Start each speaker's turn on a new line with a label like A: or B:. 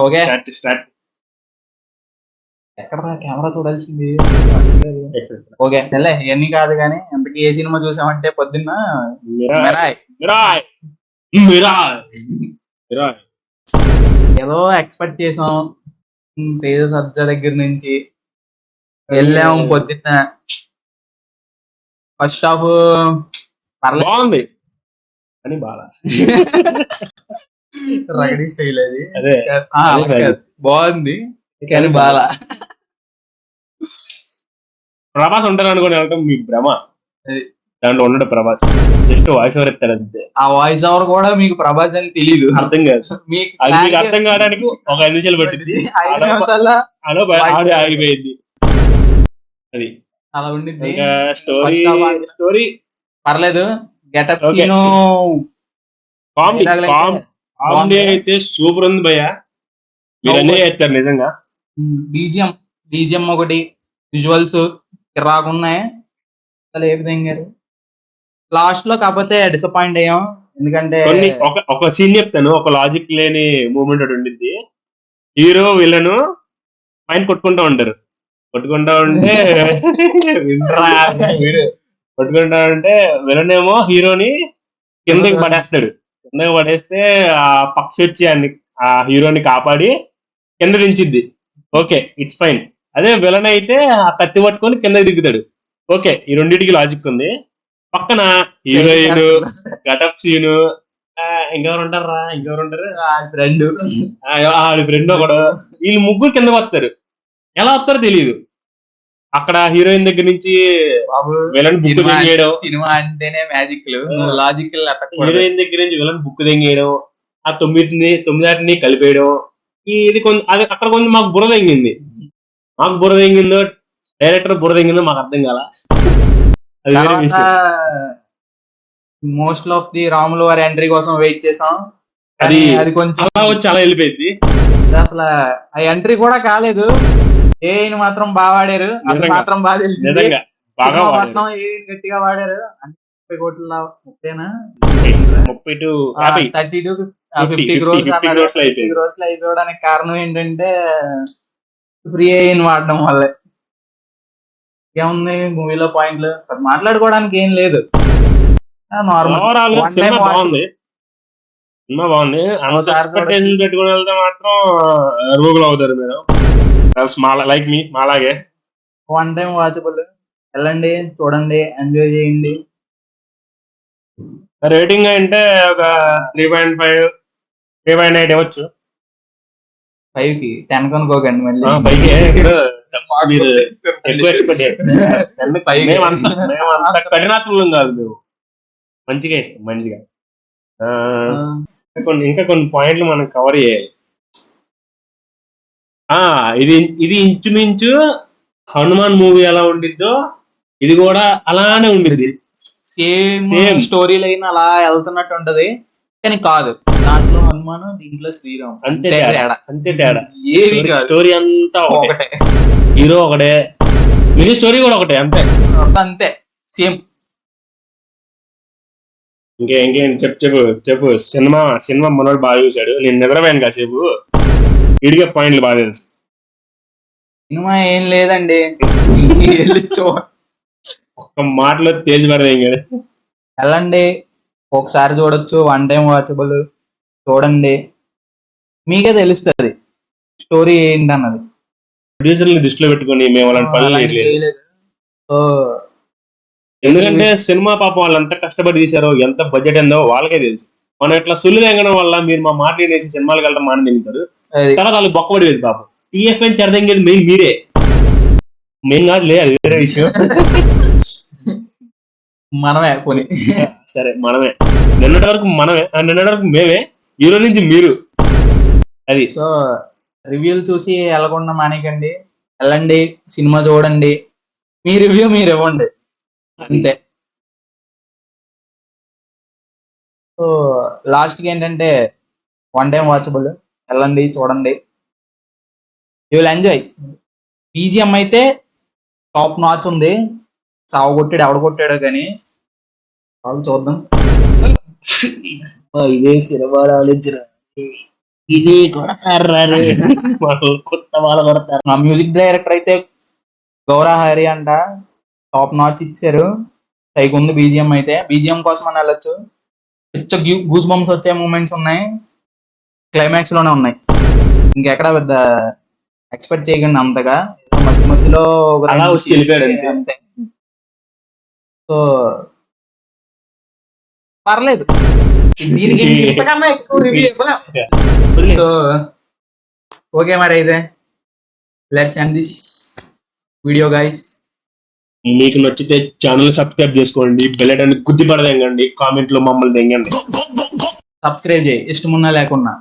A: Okay
B: start.
A: ఎక్కడ camera చూడాల్సింది. Okay తెల్లే ఇవన్నీ కాదు కానీ ఎంతకి ఏ సినిమా చూసామంటే పొద్దున్న
B: మిరాయ్.
A: ఏదో ఎక్స్పెక్ట్ చేసాం తేజ సజ్జా దగ్గర నుంచి వెళ్ళాము పొద్దున్న. ఫస్ట్ హాఫ్
B: బాగుంది అని బాగా
A: రగడీ స్టైల్ అది
B: అదే
A: బాగుంది కానీ బాగా.
B: ప్రభాస్ ఉంటారు అనుకుని వెళ్ళటం మీ భ్రమ. దాంట్లో ఉండడు ప్రభాస్, జస్ట్ వాయిస్ ఓవర్ ఎత్తాడు అంతే.
A: ఆ వాయిస్ ఓవర్ కూడా మీకు ప్రభాస్ అని తెలియదు,
B: అర్థం కాదు. అది మీకు అర్థం కావడానికి ఒక 5 నిమిషాలు పట్టింది, ఆగిపోయింది. అది
A: అలా ఉండింది.
B: స్టోరీ
A: పర్లేదు. గెటప్
B: కామెడీ అయితే సూపర్ ఉంది భయ్య, మీరు ఎంజాయ్ చేస్తారు నిజంగా. బీజిఎం
A: ఒకటి, విజువల్స్ రాకున్నాయి అసలు ఏ విధంగా. లాస్ట్ లో కాకపోతే డిసప్పాయింట్ అయ్యాం, ఎందుకంటే
B: ఒక సీన్ చెప్తాను. ఒక లాజిక్ లేని మూమెంట్ ఒకటి ఉండిద్ది. హీరో విలన్ పైన కొట్టుకుంటా ఉంటే విలన్ ఏమో హీరోని కిందకి పడేస్తే ఆ పక్షి వచ్చి ఆ హీరోని కాపాడి కింద దించిద్ది. Okay, it's fine. అదే విలన్ అయితే ఆ కత్తి పట్టుకొని కిందకి దిగుతాడు. ఓకే, ఈ రెండింటికి లాజిక్ ఉంది. పక్కన హీరోయిన్, గటప్ సీను, ఇంకెవరు ఉంటారు ఆడి ఫ్రెండ్ ఒకడు, వీళ్ళు ముగ్గురు కింద వస్తారు. ఎలా వస్తారో తెలియదు. అక్కడ హీరోయిన్ దగ్గర నుంచి విలన్ బుక్ తెంగేయడం,
A: సినిమా అంటేనే మ్యాజిక్ లాజిక్.
B: హీరోయిన్ దగ్గర నుంచి విలన్ బుక్ తెంగేయడం, ఆ 9 కలిపేయడం. ఇది అది అక్కడ కొంచెం మాకు బుర్ర తెంగింది. డైరెక్టర్ బుర్ర తెంగిందో మాకు అర్థం కాల.
A: మోస్ట్ ఆఫ్ ది రాములు వారి ఎంట్రీ కోసం వెయిట్ చేసాం, అది కొంచెం
B: అలా వచ్చి అలా వెళ్ళిపోయింది.
A: అసలు ఆ ఎంట్రీ కూడా కాలేదు. ఏఐని మాత్రం బాగా వాడారు, అది మాత్రం బాగా తెలిసింది. మొత్తం ఏఐని గట్టిగా వాడారు. 30 కోట్ల 50 క్రోర్స్ అయిపోవడానికి కారణం ఏంటంటే ఫ్రీ ఏఐని వాడడం వల్లే. ఏముంది మూవీలో పాయింట్లు మాట్లాడుకోవడానికి ఏం లేదు.
B: సినిమా బాగుంది. పెట్టుకుని వెళ్తే మాత్రం రూగులు అవుతారు మీరు. లైక్ మీ మాలాగే
A: వన్ టైం వాచబుల్. వెళ్ళండి, చూడండి, ఎంజాయ్ చేయండి.
B: రేటింగ్ అంటే ఒక 3.5 3.8 ఇవ్వచ్చు.
A: 5కి 10 కొనుక్కోకండి మళ్ళీ.
B: మీరు ఎక్కువ ఎక్స్పెక్ట్ కఠినాత్మకం కాదు, మేము మంచిగా ఇస్తాం. మంచిగా ఇంకా కొన్ని పాయింట్లు మనం కవర్ చేయాలి. ఇది ఇంచుమించు హనుమాన్ మూవీ ఎలా ఉండిద్దో ఇది కూడా అలానే ఉండిద్ది.
A: సేమ్ స్టోరీ లైన్ అలా వెళ్తున్నట్టు ఉంటది కానీ కాదు. దాంట్లో హనుమాన్, దీంట్లో శ్రీరామ్,
B: అంతే తేడా. ఏది స్టోరీ అంతా ఒకటే, హీరో ఒకటే, మినీ స్టోరీ కూడా ఒకటే,
A: అంతే సేమ్.
B: ఇంకేం చెప్పు. సినిమా మనోడు బాగా చూశాడు, నేను నిద్రపోయాను కాసేపు. ఇడిగే పాయింట్లు బాగా తెలుసు.
A: సినిమా ఏం లేదండి,
B: ఒక్క మాటలో తేజ్ పడదేం కదా.
A: వెళ్ళండి, ఒకసారి చూడొచ్చు, వన్ టైం వాచబుల్. చూడండి, మీకే తెలుస్తుంది స్టోరీ ఏంటన్నది.
B: ప్రొడ్యూసర్ని దృష్టిలో పెట్టుకుని మేము అలాంటి పనులు చేయలేదు. ఎందుకంటే సినిమా పాపం వాళ్ళు ఎంత కష్టపడి తీశారో, ఎంత బడ్జెట్ ఎందో వాళ్ళకే తెలుసు. మనం ఇట్లా సుల్లు తెంగడం వల్ల మీరు మా మాటలు వేసి సినిమాలకు వెళ్ళడం మాని తింటారు. తర్వాత వాళ్ళకి బొక్కబడేది పాపం. టీఎఫ్ఐని చెరదెంగేది మెయిన్ మీరే, మెయిన్ కాదు లే, అది వేరే విషయం.
A: మనమే పోనీ,
B: సరే మనమే. నిన్నటి వరకు మేమే, ఈ రోజు నుంచి మీరు. అది
A: సో రివ్యూలు చూసి వెళ్ళకుండా మానేకండి, వెళ్ళండి, సినిమా చూడండి, మీ రివ్యూ మీరు ఇవ్వండి, అంతే. సో లాస్ట్కి ఏంటంటే వన్ టైం వాచబుల్. వెళ్ళండి, చూడండి, యూ విల్ ఎంజాయ్. బీజిఎం అయితే టాప్ నాచ్ ఉంది. చావు కొట్టాడు, ఎవడు కొట్టాడో కానీ వాళ్ళు చూద్దాం.
B: ఇదే సినిమా ఆలోచన. ఇది కొడతారు కొత్త వాళ్ళు కొడతారు.
A: మా మ్యూజిక్ డైరెక్టర్ అయితే గౌరా హరి అంట, టాప్ నాచ్ ఇచ్చారు. సైకి ఉంది బీజిఎం అయితే. బీజిఎం కోసం అని వెళ్ళొచ్చు. గూస్ బంప్స్ వచ్చే మూమెంట్స్ ఉన్నాయి, క్లైమాక్స్ లోనే ఉన్నాయి. ఇంకెక్కడ పెద్ద ఎక్స్పెక్ట్ చేయకండి అంతగా. మధ్య మధ్యలో ఒక
B: అలా
A: రెండు
B: వచ్చి వెళ్ళిపోయాడు
A: scenes
B: అంతే.
A: అంతే. సో పర్లేదు, దీనికి ఇంతకన్నా ఎక్కువ రివ్యూ ఇవ్వలేం. సో ఓకే మరి అయితే let's end this video guys.
B: మీకు నచ్చితే ఛానల్ సబ్స్క్రైబ్ చేసుకోండి, బెల్ ఐకాన్ గుద్ది పడదెంగండి, కామెంట్ లో మమ్మల్ని దెంగండి.
A: సబ్స్క్రైబ్ చేయి ఇష్టమున్నా లేకున్నా.